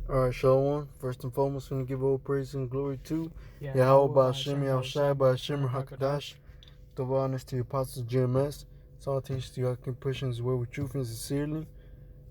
Alright, Shalom. First and foremost, we give all praise and glory to Yahweh Yahweh Ba'Shem Ba'Shem Yahushai Yahushai Ba'Shem Ba'Shem Hakadash. Hakadash. Double honors to the apostles GMS. Salutations to y'all keep pushing his way with truth and sincerely.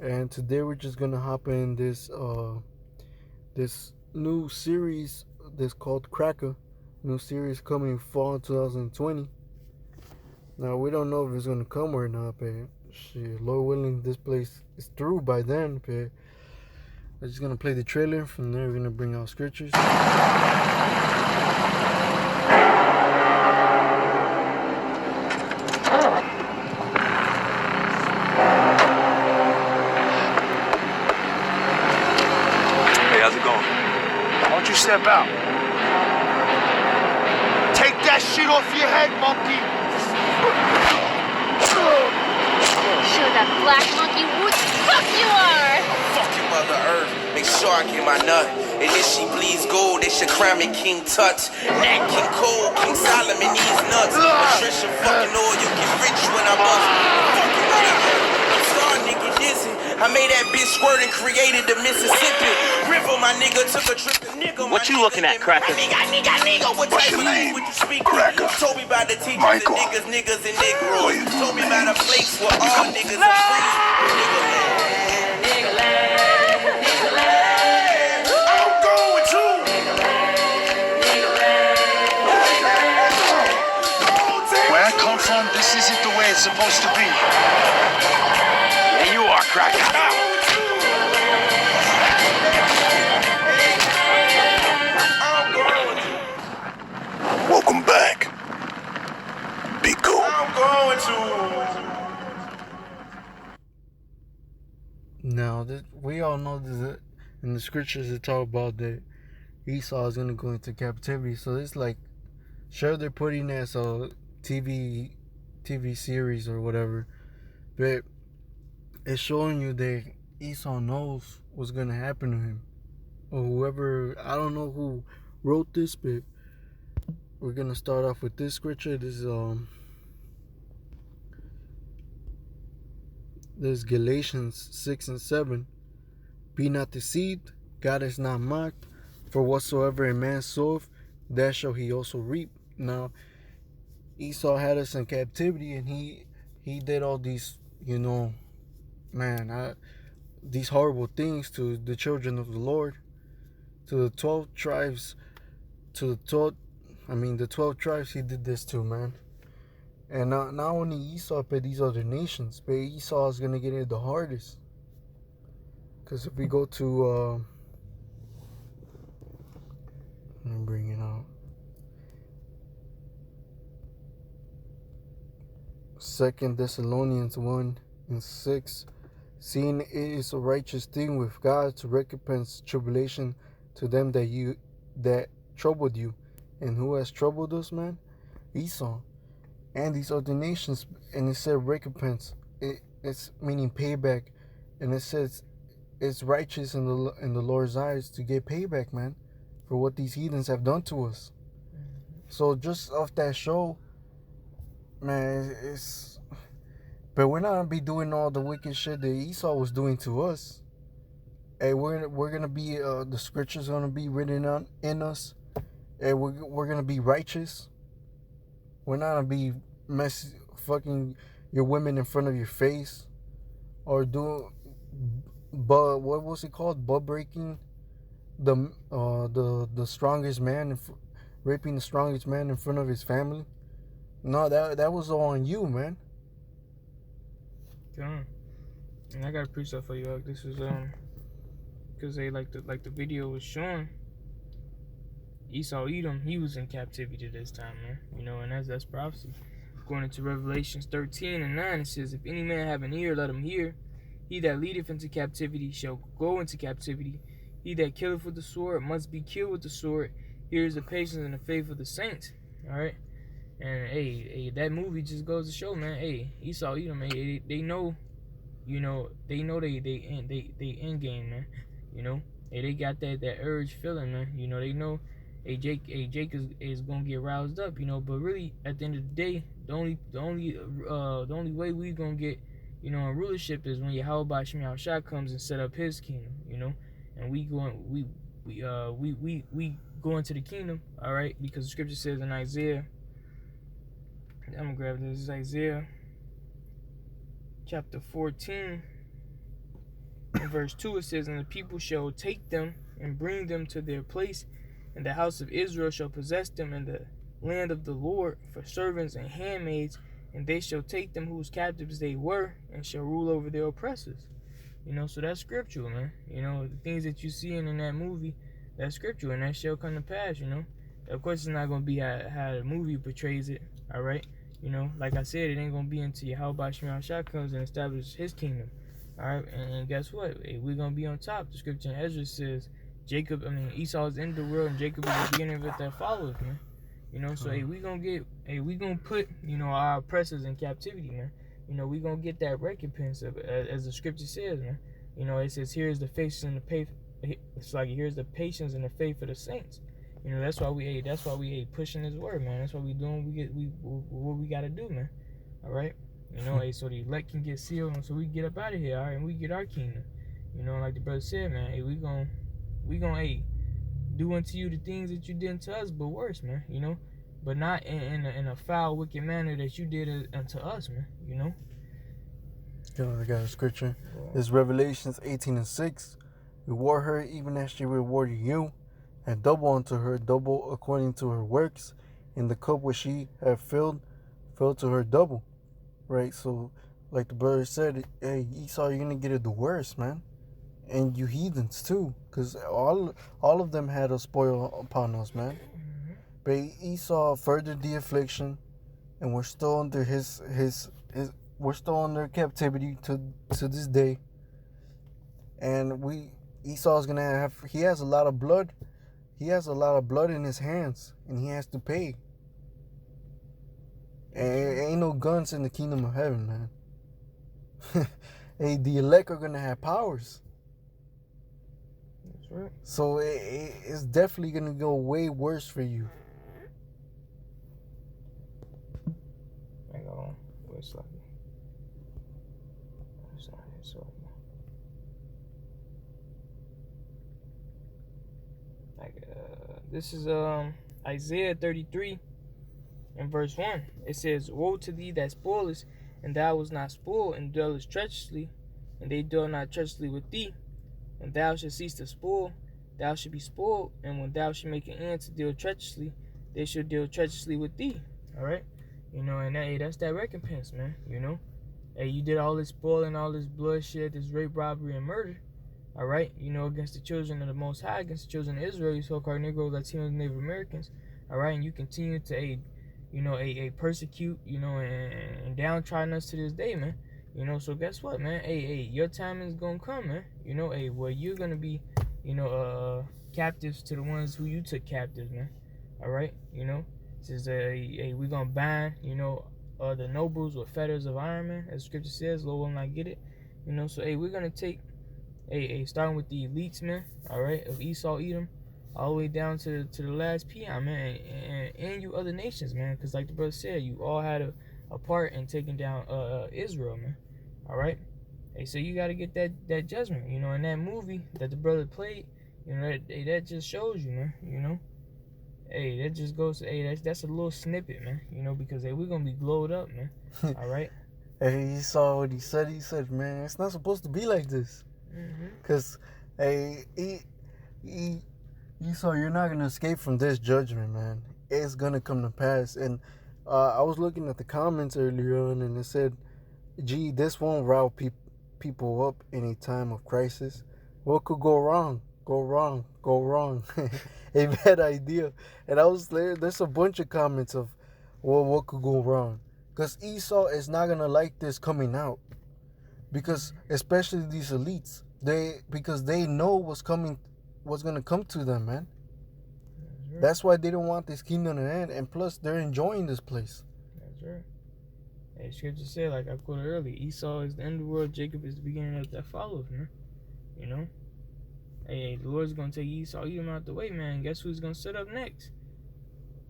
And today we're just gonna hop in this new series that's called Cracker. New series coming fall 2020. Now we don't know if it's gonna come or not, but shit, Lord willing, this place is through by then, but we're just gonna play the trailer. From there, we're gonna bring out scriptures. Hey, how's it going? Why don't you step out? Take that shit off your head, monkey! Show that black monkey who the fuck you are! Fuck you, Mother Earth. Make sure I get my nut. And if she bleeds gold, they should crown me King Tut. Nat King Cole, King Solomon, these nuts. Patricia fucking oil, you get rich when I bust. Fuck you, Mother Earth. I'm starting to get dizzy. I made that bitch squirt and created the Mississippi River. My nigga took a trip to nigga. What you looking at, Cracker? Nigga. What What's type your of name? language you speak? Cracker. Told me about the teachers Michael. and niggas and negroes. What you doing, Told me about a man? place where all niggas are free. Nigga land. I'm going to! Where I come from, this isn't the way it's supposed to be. Yeah, you are, Cracker. Welcome back. Be cool. I'm going to. Now, we all know that in the scriptures it talk about that Esau is gonna go into captivity. So it's like, sure they're putting as a TV series or whatever, but it's showing you that Esau knows what's gonna happen to him, or whoever. I don't know who wrote this, but we're gonna start off with this scripture. This is Galatians 6:7. Be not deceived, God is not mocked. For whatsoever a man soweth, that shall he also reap. Now, Esau had us in captivity, and he did all these, these horrible things to the children of the Lord, to the 12 tribes, the 12 tribes he did this to, man. And not only Esau, but these other nations. But Esau is gonna get it the hardest. Because if we go to, let me bring it out. 2 Thessalonians 1:6. Seeing it is a righteous thing with God to recompense tribulation to them that troubled you. And who has troubled us, man? Esau. And these other nations. And it said recompense. It's meaning payback. And it says it's righteous in the Lord's eyes to get payback, man, for what these heathens have done to us. So just off that show, man, but we're not gonna be doing all the wicked shit that Esau was doing to us. Hey, we're gonna be the scriptures gonna be written in us, and we're gonna be righteous. We're not gonna be fucking your women in front of your face, or doing, but what was it called? Butt breaking the strongest man, raping the strongest man in front of his family. No, that was all on you, man. Damn. And I gotta preach that for you. This is because they like the video was showing. Esau Edom, he was in captivity this time, man. And that's prophecy. Going into Revelations 13:9, it says, "If any man have an ear, let him hear. He that leadeth into captivity shall go into captivity. He that killeth with the sword must be killed with the sword. Here is the patience and the faith of the saints." All right. And hey, that movie just goes to show, man. Hey, Esau Edom, hey, they know, they end game, man. Hey, they got that urge feeling, man. They know, hey, Jake is gonna get roused up, But really, at the end of the day, the only way we gonna get, in rulership is when Yahweh Ba'Shem Yahushai comes and set up his kingdom, and we go into the kingdom, all right? Because the scripture says in Isaiah, I'm gonna grab this. This is Isaiah chapter 14, in verse 2. It says, "And the people shall take them and bring them to their place, and the house of Israel shall possess them in the land of the Lord for servants and handmaids, and they shall take them whose captives they were, and shall rule over their oppressors." You know, so that's scriptural, man. You know, the things that you see in that movie, that's scriptural, and that shall come to pass, you know. Of course, it's not going to be how the movie portrays it, all right? You know, like I said, it ain't going to be until Yahweh Shema Shah comes and establishes his kingdom, all right? And guess what? Hey, we're going to be on top. The scripture in Ezra says, Esau is in the world, and Jacob is the beginning of it that follows, man. You know, so, we going to put, you know, our oppressors in captivity, man. You know, we gonna get that recompense of, as the scripture says, man. You know, it says, "Here's the patience and the faith." It's like, here's the patience and the faith of the saints. You know, that's why we pushing His word, man. That's what we doing. What we gotta do, man. All right. You know, so the elect can get sealed, and so we get up out of here, all right, and we get our kingdom. You know, like the brother said, man. Hey, we gonna do unto you the things that you did unto us, but worse, man. You know. But not in a foul, wicked manner that you did unto us, man. You know? I got a scripture. It's Revelations 18:6. Reward her even as she rewarded you, and double unto her, double according to her works. In the cup which she had filled to her double. Right? So, like the brother said, hey, Esau, you're going to get it the worst, man. And you heathens, too. Because all of them had a spoil upon us, man. But Esau furthered the affliction, and we're still under we're still under captivity to this day. And Esau's gonna he has a lot of blood. He has a lot of blood in his hands, and he has to pay. And ain't no guns in the kingdom of heaven, man. Hey, the elect are gonna have powers. That's right. So it's definitely gonna go way worse for you. This is Isaiah 33 and verse 1. It says, "Woe to thee that spoilest, and thou was not spoiled, and dwellest treacherously, and they dwell not treacherously with thee. When thou shalt cease to spoil, thou shalt be spoiled, and when thou shalt make an end to deal treacherously, they shall deal treacherously with thee." All right, you know, and that's that recompense, man. You know, hey, you did all this spoiling, all this bloodshed, this rape, robbery, and murder. All right, you know, against the children of the Most High, against the children of Israel, you so-called Negroes, Latinos, Native Americans. All right, and you continue to persecute, you know, and downtrodden us to this day, man. You know, so guess what, man? Hey, your time is gonna come, man. You know, well, you're gonna be, you know, captives to the ones who you took captives, man. All right, you know, it says, we're gonna bind, you know, the nobles with fetters of iron, man. As the scripture says, Lord will not get it. You know, so we're gonna take, starting with the elites, man. All right, of Esau, Edom, all the way down to the last peon, man, and you other nations, man. Because like the brother said, you all had a part in taking down Israel, man. All right. Hey, so you got to get that judgment, you know. In that movie that the brother played, you know, that just shows you, man. You know, that just goes. That's a little snippet, man. You know, because we're gonna be glowed up, man. All right. Hey, you saw what he said. He said, "Man, it's not supposed to be like this." Cause, Esau, you're not gonna escape from this judgment, man. It's gonna come to pass. And I was looking at the comments earlier on, and it said, "Gee, this won't rile people up in a time of crisis. What could go wrong? Go wrong. Go wrong. A bad idea." And I was there. There's a bunch of comments of, well, what could go wrong? Because Esau is not gonna like this coming out. Because especially these elites, because they know what's gonna come to them, man. Right. That's why they don't want this kingdom to end, and plus they're enjoying this place. That's right. Hey, scripture said, like I quoted earlier, Esau is the end of the world, Jacob is the beginning of that follows, man. You know? Hey, the Lord's gonna take Esau, Edom out the way, man. And guess who's gonna sit up next?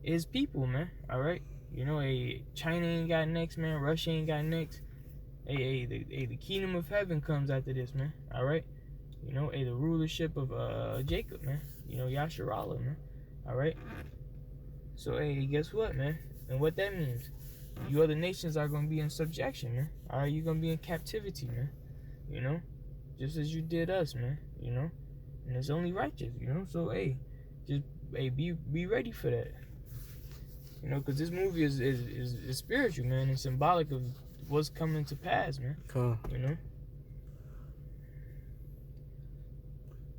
His people, man. All right. You know, China ain't got next, man. Russia ain't got next. The kingdom of heaven comes after this, man. All right. You know, the rulership of Jacob, man. You know, Yasharallah, man. All right. So, hey, guess what, man? And what that means, you other nations are gonna be in subjection, man. All right, you're gonna be in captivity, man. You know, just as you did us, man. You know, and it's only righteous, you know. So, hey, just be ready for that. You know, because this movie is spiritual, man, and symbolic of what's coming to pass, man. Come. You know.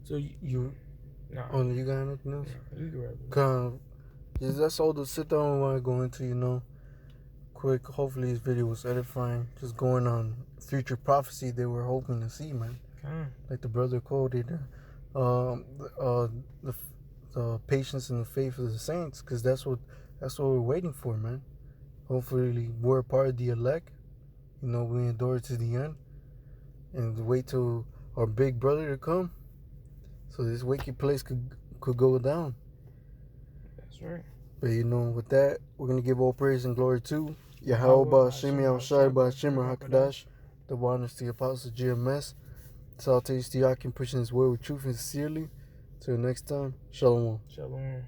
So You got anything else? You can wrap it. Come. Yeah, that's all the sit down we want to go into, you know. Quick, hopefully this video was edifying. Just going on future prophecy they were hoping to see, man. Like the brother quoted, the patience and the faith of the saints, because that's what we're waiting for, man. Hopefully we're a part of the elect. You know, we endure to the end, and wait till our big brother to come, so this wicked place could go down. That's right. But you know, with that, we're gonna give all praise and glory to Yahweh, Hashem, Yahushai, Hashem, Hakadash, the honors to the Apostle GMS. Salutations to Yakin, pushing his word with truth and sincerely. Till next time, Shalom. Shalom.